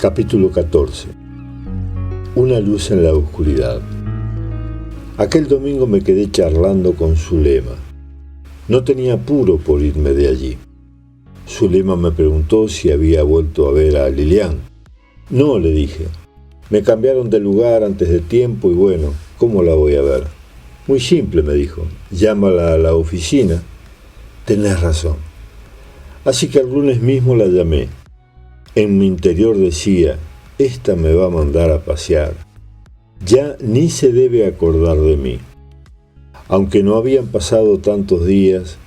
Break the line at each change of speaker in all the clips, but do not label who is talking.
Capítulo 14. Una luz en la oscuridad. Aquel domingo me quedé charlando con Zulema. No tenía apuro por irme de allí. Zulema me preguntó si había vuelto a ver a Lilian. No, le dije. Me cambiaron de lugar antes de tiempo y bueno, ¿cómo la voy a ver? Muy simple, me dijo. Llámala a la oficina. Tenés razón. Así que el lunes mismo la llamé. En mi interior decía, esta me va a mandar a pasear. Ya ni se debe acordar de mí. Aunque no habían pasado tantos días,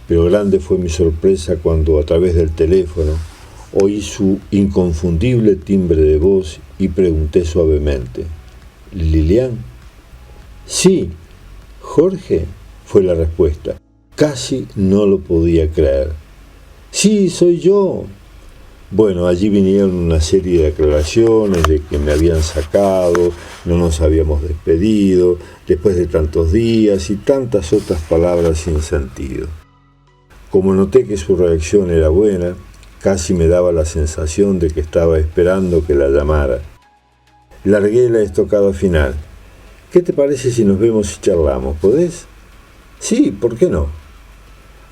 pero grande fue mi sorpresa cuando a través del teléfono oí su inconfundible timbre de voz y pregunté suavemente, ¿Lilian? Sí, Jorge, fue la respuesta. Casi no lo podía creer. Sí, soy yo. Bueno, allí vinieron una serie de aclaraciones de que me habían sacado, no nos habíamos despedido, después de tantos días y tantas otras palabras sin sentido. Como noté que su reacción era buena, casi me daba la sensación de que estaba esperando que la llamara. Largué la estocada final. ¿Qué te parece si nos vemos y charlamos? ¿Podés? Sí, ¿por qué no?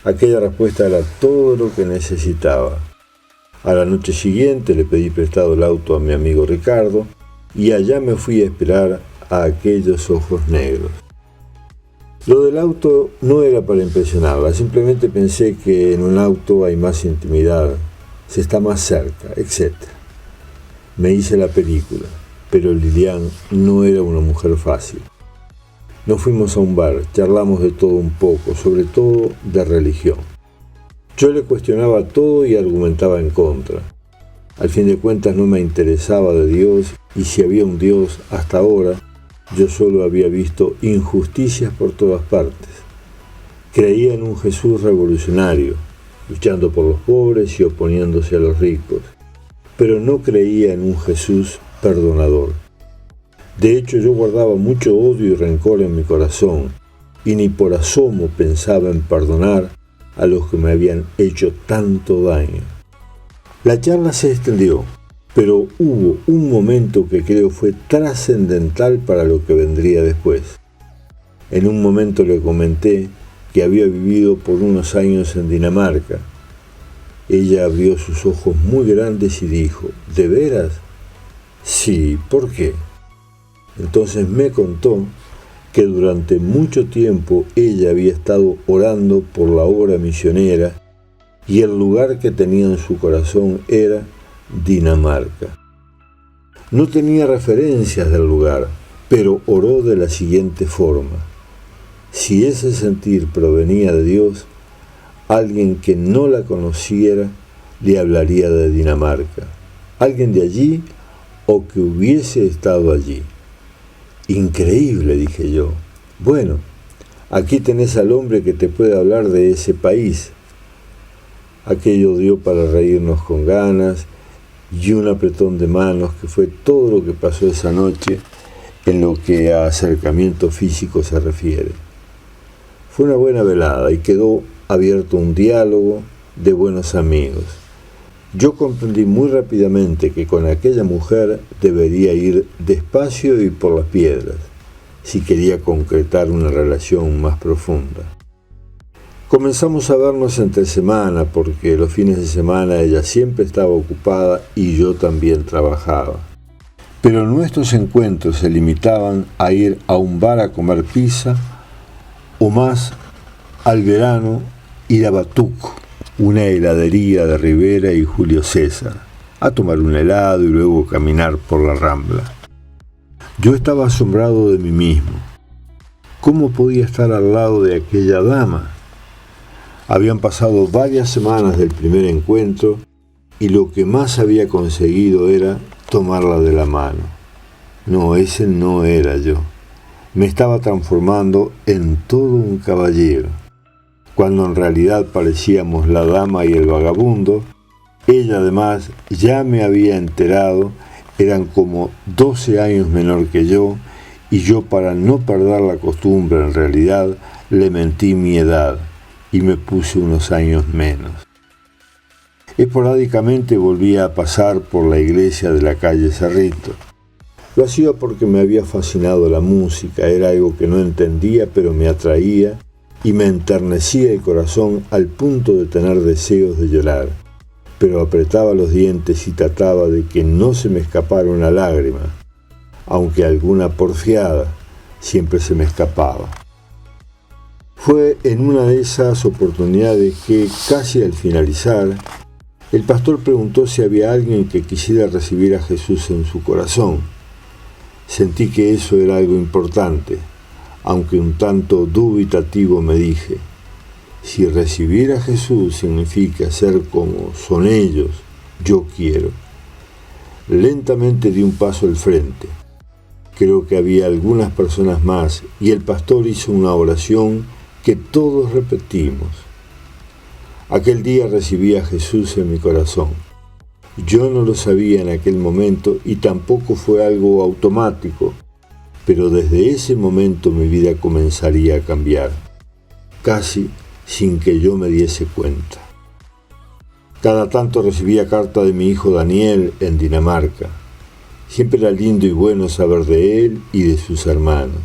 Aquella respuesta era todo lo que necesitaba. A la noche siguiente le pedí prestado el auto a mi amigo Ricardo y allá me fui a esperar a aquellos ojos negros. Lo del auto no era para impresionarla, simplemente pensé que en un auto hay más intimidad, se está más cerca, etc. Me hice la película, pero Lilian no era una mujer fácil. Nos fuimos a un bar, charlamos de todo un poco, sobre todo de religión. Yo le cuestionaba todo y argumentaba en contra. Al fin de cuentas no me interesaba de Dios y si había un Dios hasta ahora, yo solo había visto injusticias por todas partes. Creía en un Jesús revolucionario, luchando por los pobres y oponiéndose a los ricos, pero no creía en un Jesús perdonador. De hecho, yo guardaba mucho odio y rencor en mi corazón y ni por asomo pensaba en perdonar a los que me habían hecho tanto daño. La charla se extendió, pero hubo un momento que creo fue trascendental para lo que vendría después. En un momento le comenté que había vivido por unos años en Dinamarca. Ella abrió sus ojos muy grandes y dijo, ¿de veras? Sí, ¿por qué? Entonces me contó que durante mucho tiempo ella había estado orando por la obra misionera y el lugar que tenía en su corazón era Dinamarca. No tenía referencias del lugar, pero oró de la siguiente forma. Si ese sentir provenía de Dios, alguien que no la conociera le hablaría de Dinamarca, alguien de allí o que hubiese estado allí. Increíble, dije yo. Bueno, aquí tenés al hombre que te puede hablar de ese país. Aquello dio para reírnos con ganas y un apretón de manos que fue todo lo que pasó esa noche en lo que a acercamiento físico se refiere. Fue una buena velada y quedó abierto un diálogo de buenos amigos. Yo comprendí muy rápidamente que con aquella mujer debería ir despacio y por las piedras, si quería concretar una relación más profunda. Comenzamos a vernos entre semana porque los fines de semana ella siempre estaba ocupada y yo también trabajaba. Pero nuestros encuentros se limitaban a ir a un bar a comer pizza o más al verano ir a Batuco, una heladería de Rivera y Julio César, a tomar un helado y luego caminar por la Rambla. Yo estaba asombrado de mí mismo. ¿Cómo podía estar al lado de aquella dama? Habían pasado varias semanas del primer encuentro y lo que más había conseguido era tomarla de la mano. No, ese no era yo. Me estaba transformando en todo un caballero. Cuando en realidad parecíamos la dama y el vagabundo, ella además ya me había enterado, eran como 12 años menor que yo, y yo para no perder la costumbre en realidad le mentí mi edad, y me puse unos años menos. Esporádicamente volvía a pasar por la iglesia de la calle Cerrito. Lo hacía porque me había fascinado la música, era algo que no entendía, pero me atraía y me enternecía el corazón al punto de tener deseos de llorar. Pero apretaba los dientes y trataba de que no se me escapara una lágrima, aunque alguna porfiada siempre se me escapaba. Fue en una de esas oportunidades que, casi al finalizar, el pastor preguntó si había alguien que quisiera recibir a Jesús en su corazón. Sentí que eso era algo importante, aunque un tanto dubitativo me dije, si recibir a Jesús significa ser como son ellos, yo quiero. Lentamente di un paso al frente. Creo que había algunas personas más y el pastor hizo una oración que todos repetimos. Aquel día recibí a Jesús en mi corazón. Yo no lo sabía en aquel momento y tampoco fue algo automático, pero desde ese momento mi vida comenzaría a cambiar, casi sin que yo me diese cuenta. Cada tanto recibía carta de mi hijo Daniel en Dinamarca. Siempre era lindo y bueno saber de él y de sus hermanos.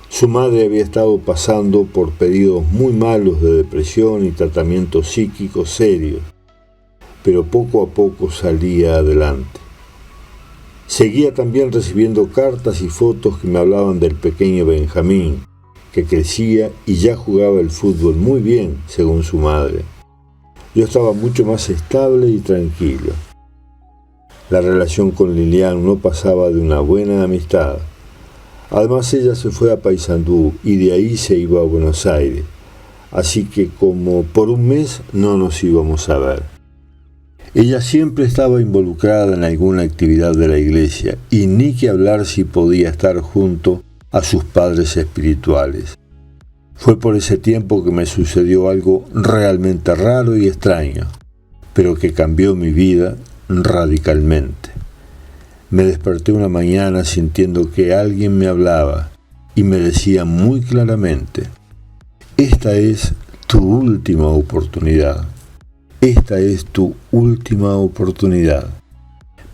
Su madre había estado pasando por periodos muy malos de depresión y tratamientos psíquicos serios, pero poco a poco salía adelante. Seguía también recibiendo cartas y fotos que me hablaban del pequeño Benjamín, que crecía y ya jugaba el fútbol muy bien, según su madre. Yo estaba mucho más estable y tranquilo. La relación con Lilian no pasaba de una buena amistad. Además, ella se fue a Paysandú y de ahí se iba a Buenos Aires, así que como por un mes no nos íbamos a ver. Ella siempre estaba involucrada en alguna actividad de la iglesia y ni que hablar si podía estar junto a sus padres espirituales. Fue por ese tiempo que me sucedió algo realmente raro y extraño, pero que cambió mi vida radicalmente. Me desperté una mañana sintiendo que alguien me hablaba y me decía muy claramente: esta es tu última oportunidad. Esta es tu última oportunidad.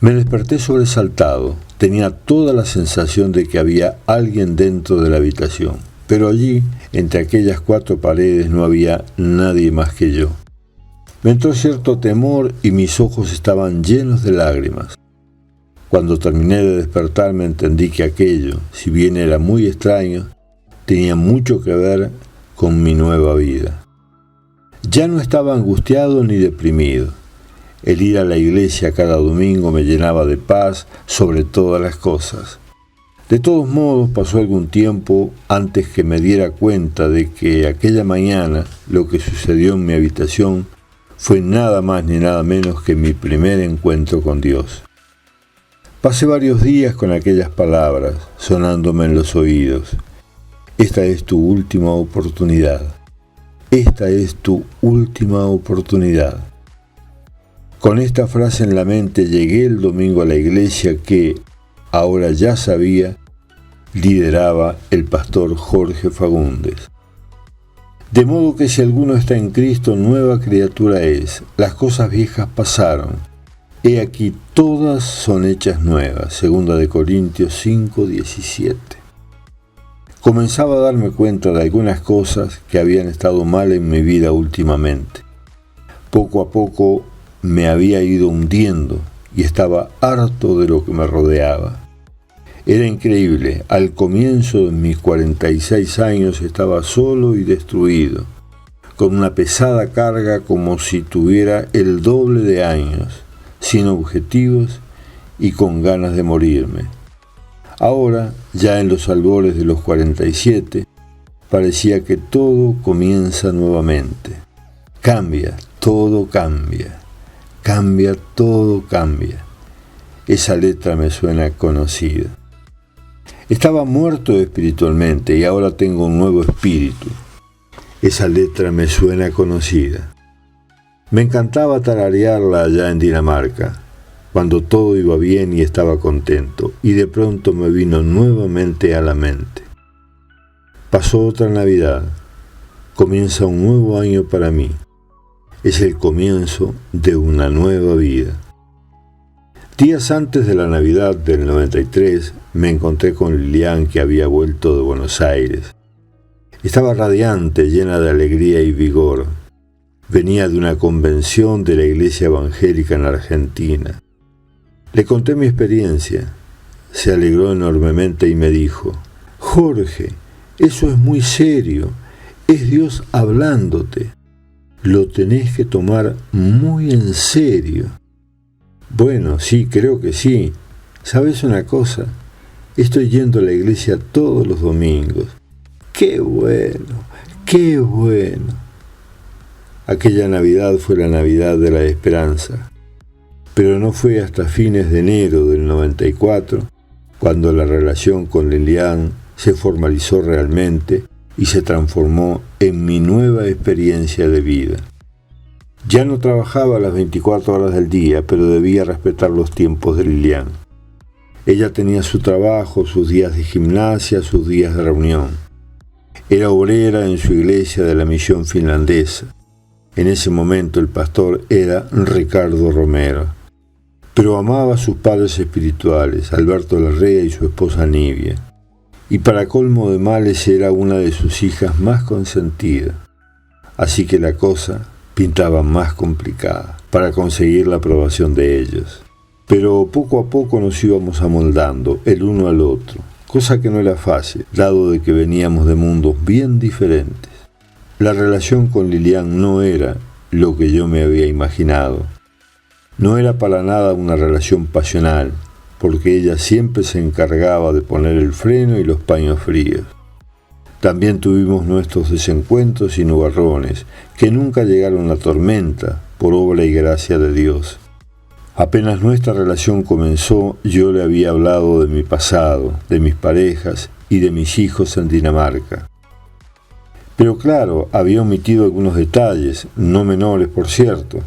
Me desperté sobresaltado. Tenía toda la sensación de que había alguien dentro de la habitación, pero allí, entre aquellas cuatro paredes, no había nadie más que yo. Me entró cierto temor y mis ojos estaban llenos de lágrimas. Cuando terminé de despertarme entendí que aquello, si bien era muy extraño, tenía mucho que ver con mi nueva vida. Ya no estaba angustiado ni deprimido. El ir a la iglesia cada domingo me llenaba de paz sobre todas las cosas. De todos modos, pasó algún tiempo antes que me diera cuenta de que aquella mañana lo que sucedió en mi habitación fue nada más ni nada menos que mi primer encuentro con Dios. Pasé varios días con aquellas palabras sonándome en los oídos. Esta es tu última oportunidad. Esta es tu última oportunidad. Con esta frase en la mente llegué el domingo a la iglesia que, ahora ya sabía, lideraba el pastor Jorge Fagundes. De modo que si alguno está en Cristo, nueva criatura es. Las cosas viejas pasaron. He aquí todas son hechas nuevas. 2 Corintios 5:17. Comenzaba a darme cuenta de algunas cosas que habían estado mal en mi vida últimamente. Poco a poco me había ido hundiendo y estaba harto de lo que me rodeaba. Era increíble, al comienzo de mis 46 años estaba solo y destruido, con una pesada carga como si tuviera el doble de años, sin objetivos y con ganas de morirme. Ahora, ya en los albores de los 47, parecía que todo comienza nuevamente. Cambia, todo cambia. Cambia, todo cambia. Esa letra me suena conocida. Estaba muerto espiritualmente y ahora tengo un nuevo espíritu. Esa letra me suena conocida. Me encantaba tararearla allá en Dinamarca, cuando todo iba bien y estaba contento, y de pronto me vino nuevamente a la mente. Pasó otra Navidad. Comienza un nuevo año para mí. Es el comienzo de una nueva vida. Días antes de la Navidad del 93, me encontré con Lilian, que había vuelto de Buenos Aires. Estaba radiante, llena de alegría y vigor. Venía de una convención de la Iglesia Evangélica en Argentina. Le conté mi experiencia. Se alegró enormemente y me dijo: Jorge, eso es muy serio. Es Dios hablándote. Lo tenés que tomar muy en serio. Bueno, sí, creo que sí. ¿Sabes una cosa? Estoy yendo a la iglesia todos los domingos. ¡Qué bueno! ¡Qué bueno! Aquella Navidad fue la Navidad de la esperanza. Pero no fue hasta fines de enero del 94 cuando la relación con Lilian se formalizó realmente y se transformó en mi nueva experiencia de vida. Ya no trabajaba las 24 horas del día, pero debía respetar los tiempos de Lilian. Ella tenía su trabajo, sus días de gimnasia, sus días de reunión. Era obrera en su iglesia de la misión finlandesa. En ese momento el pastor era Ricardo Romero. Pero amaba a sus padres espirituales, Alberto Larrea y su esposa Nivia. Y para colmo de males era una de sus hijas más consentidas. Así que la cosa pintaba más complicada para conseguir la aprobación de ellos. Pero poco a poco nos íbamos amoldando el uno al otro, cosa que no era fácil, dado de que veníamos de mundos bien diferentes. La relación con Lilian no era lo que yo me había imaginado. No era para nada una relación pasional, porque ella siempre se encargaba de poner el freno y los paños fríos. También tuvimos nuestros desencuentros y nubarrones, que nunca llegaron a tormenta, por obra y gracia de Dios. Apenas nuestra relación comenzó, yo le había hablado de mi pasado, de mis parejas y de mis hijos en Dinamarca. Pero claro, había omitido algunos detalles, no menores por cierto.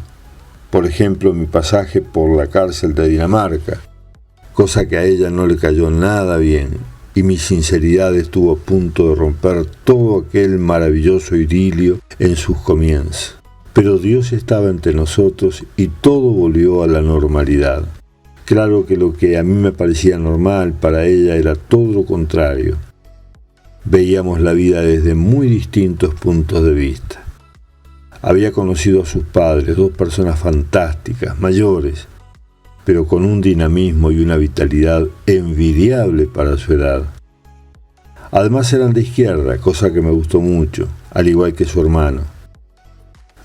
Por ejemplo, mi pasaje por la cárcel de Dinamarca, cosa que a ella no le cayó nada bien, y mi sinceridad estuvo a punto de romper todo aquel maravilloso idilio en sus comienzos. Pero Dios estaba entre nosotros y todo volvió a la normalidad. Claro que lo que a mí me parecía normal, para ella era todo lo contrario. Veíamos la vida desde muy distintos puntos de vista. Había conocido a sus padres, dos personas fantásticas, mayores, pero con un dinamismo y una vitalidad envidiable para su edad. Además eran de izquierda, cosa que me gustó mucho, al igual que su hermano.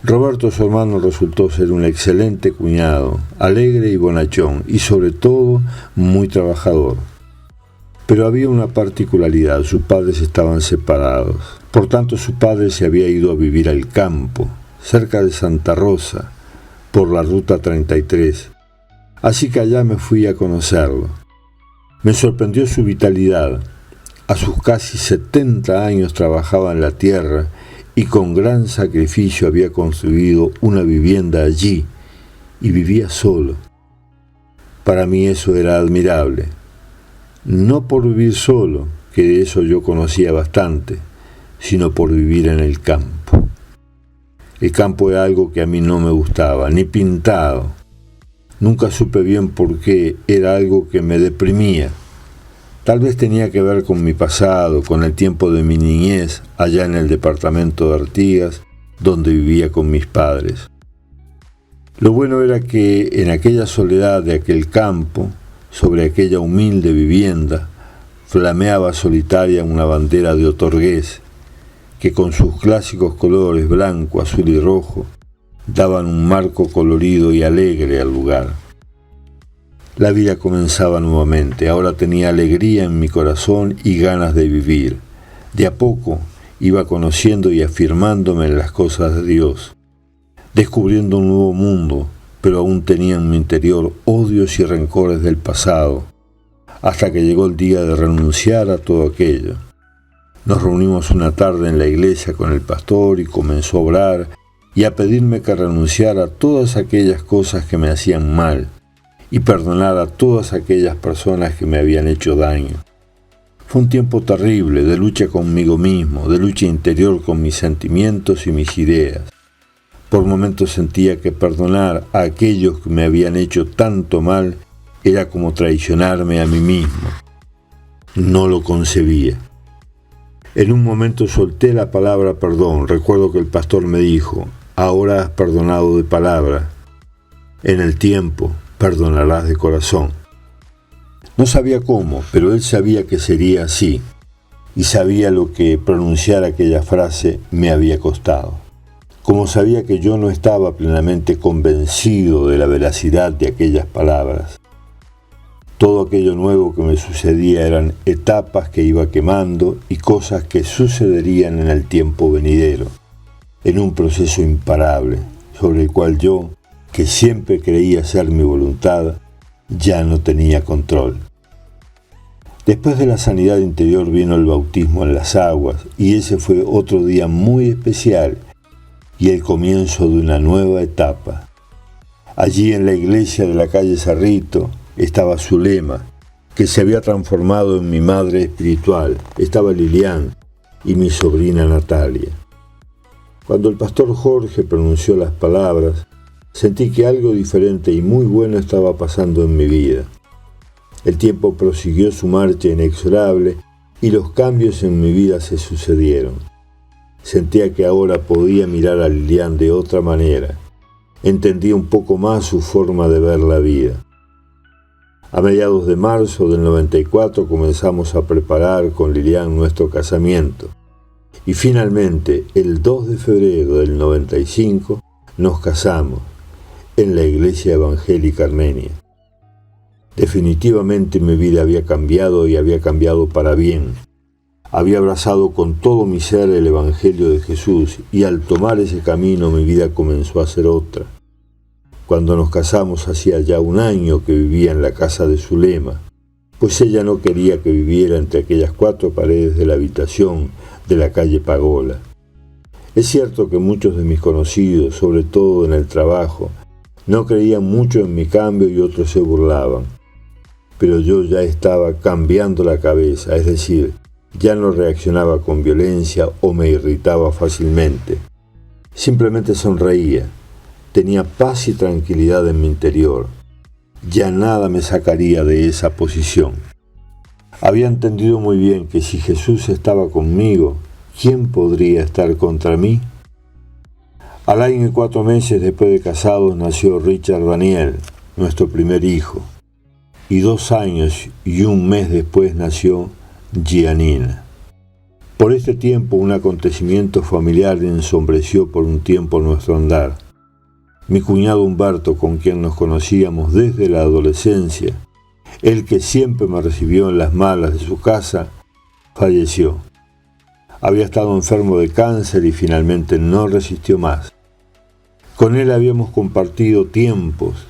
Roberto, su hermano, resultó ser un excelente cuñado, alegre y bonachón, y sobre todo muy trabajador. Pero había una particularidad: sus padres estaban separados. Por tanto, su padre se había ido a vivir al campo, cerca de Santa Rosa, por la ruta 33. Así que allá me fui a conocerlo. Me sorprendió su vitalidad. A sus casi 70 años trabajaba en la tierra y con gran sacrificio había construido una vivienda allí y vivía solo. Para mí eso era admirable. No por vivir solo, que de eso yo conocía bastante, sino por vivir en el campo. El campo era algo que a mí no me gustaba, ni pintado. Nunca supe bien por qué, era algo que me deprimía. Tal vez tenía que ver con mi pasado, con el tiempo de mi niñez, allá en el departamento de Artigas, donde vivía con mis padres. Lo bueno era que en aquella soledad de aquel campo, sobre aquella humilde vivienda, flameaba solitaria una bandera de Otorgués, que con sus clásicos colores blanco, azul y rojo, daban un marco colorido y alegre al lugar. La vida comenzaba nuevamente, ahora tenía alegría en mi corazón y ganas de vivir. De a poco iba conociendo y afirmándome en las cosas de Dios, descubriendo un nuevo mundo, pero aún tenía en mi interior odios y rencores del pasado, hasta que llegó el día de renunciar a todo aquello. Nos reunimos una tarde en la iglesia con el pastor y comenzó a orar y a pedirme que renunciara a todas aquellas cosas que me hacían mal y perdonar a todas aquellas personas que me habían hecho daño. Fue un tiempo terrible de lucha conmigo mismo, de lucha interior con mis sentimientos y mis ideas. Por momentos sentía que perdonar a aquellos que me habían hecho tanto mal era como traicionarme a mí mismo. No lo concebía. En un momento solté la palabra perdón. Recuerdo que el pastor me dijo: ahora has perdonado de palabra, en el tiempo perdonarás de corazón. No sabía cómo, pero él sabía que sería así, y sabía lo que pronunciar aquella frase me había costado. Como sabía que yo no estaba plenamente convencido de la veracidad de aquellas palabras. Todo aquello nuevo que me sucedía eran etapas que iba quemando y cosas que sucederían en el tiempo venidero, en un proceso imparable, sobre el cual yo, que siempre creía ser mi voluntad, ya no tenía control. Después de la sanidad interior vino el bautismo en las aguas, y ese fue otro día muy especial y el comienzo de una nueva etapa. Allí en la iglesia de la calle Cerrito estaba Zulema, que se había transformado en mi madre espiritual. Estaba Lilian y mi sobrina Natalia. Cuando el pastor Jorge pronunció las palabras, sentí que algo diferente y muy bueno estaba pasando en mi vida. El tiempo prosiguió su marcha inexorable y los cambios en mi vida se sucedieron. Sentía que ahora podía mirar a Lilian de otra manera. Entendía un poco más su forma de ver la vida. A mediados de marzo del 94 comenzamos a preparar con Lilian nuestro casamiento. Y finalmente, el 2 de febrero del 95, nos casamos en la Iglesia Evangélica Armenia. Definitivamente mi vida había cambiado y había cambiado para bien. Había abrazado con todo mi ser el Evangelio de Jesús y al tomar ese camino mi vida comenzó a ser otra. Cuando nos casamos hacía ya un año que vivía en la casa de Zulema, pues ella no quería que viviera entre aquellas 4 paredes de la habitación de la calle Pagola. Es cierto que muchos de mis conocidos, sobre todo en el trabajo, no creían mucho en mi cambio y otros se burlaban. Pero yo ya estaba cambiando la cabeza, es decir, ya no reaccionaba con violencia o me irritaba fácilmente. Simplemente sonreía. Tenía paz y tranquilidad en mi interior. Ya nada me sacaría de esa posición. Había entendido muy bien que si Jesús estaba conmigo, ¿quién podría estar contra mí? Al año y 4 meses después de casados nació Richard Daniel, nuestro primer hijo. Y 2 años y 1 mes después nació Gianina. Por este tiempo un acontecimiento familiar ensombreció por un tiempo nuestro andar. Mi cuñado Humberto, con quien nos conocíamos desde la adolescencia, el que siempre me recibió en las malas de su casa, falleció. Había estado enfermo de cáncer y finalmente no resistió más. Con él habíamos compartido tiempos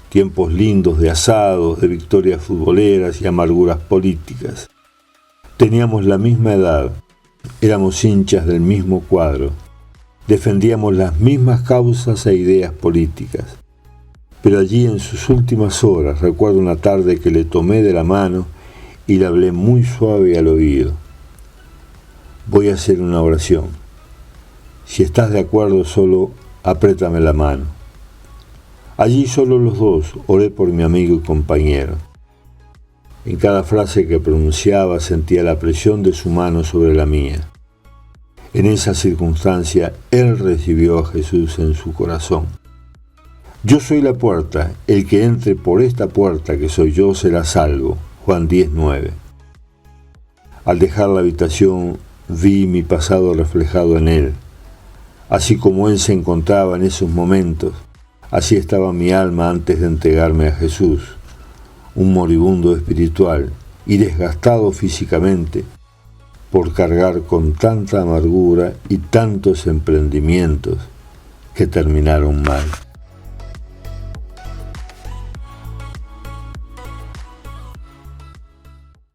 lindos de asados, de victorias futboleras y amarguras políticas. Teníamos la misma edad, éramos hinchas del mismo cuadro, defendíamos las mismas causas e ideas políticas. Pero allí en sus últimas horas recuerdo una tarde que le tomé de la mano y le hablé muy suave al oído. Voy a hacer una oración. Si estás de acuerdo, solo apriétame la mano. Allí solo los dos oré por mi amigo y compañero. En cada frase que pronunciaba sentía la presión de su mano sobre la mía. En esa circunstancia, él recibió a Jesús en su corazón. Yo soy la puerta, el que entre por esta puerta que soy yo será salvo. Juan 10:9. Al dejar la habitación, vi mi pasado reflejado en él. Así como él se encontraba en esos momentos, así estaba mi alma antes de entregarme a Jesús, un moribundo espiritual y desgastado físicamente por cargar con tanta amargura y tantos emprendimientos que terminaron mal.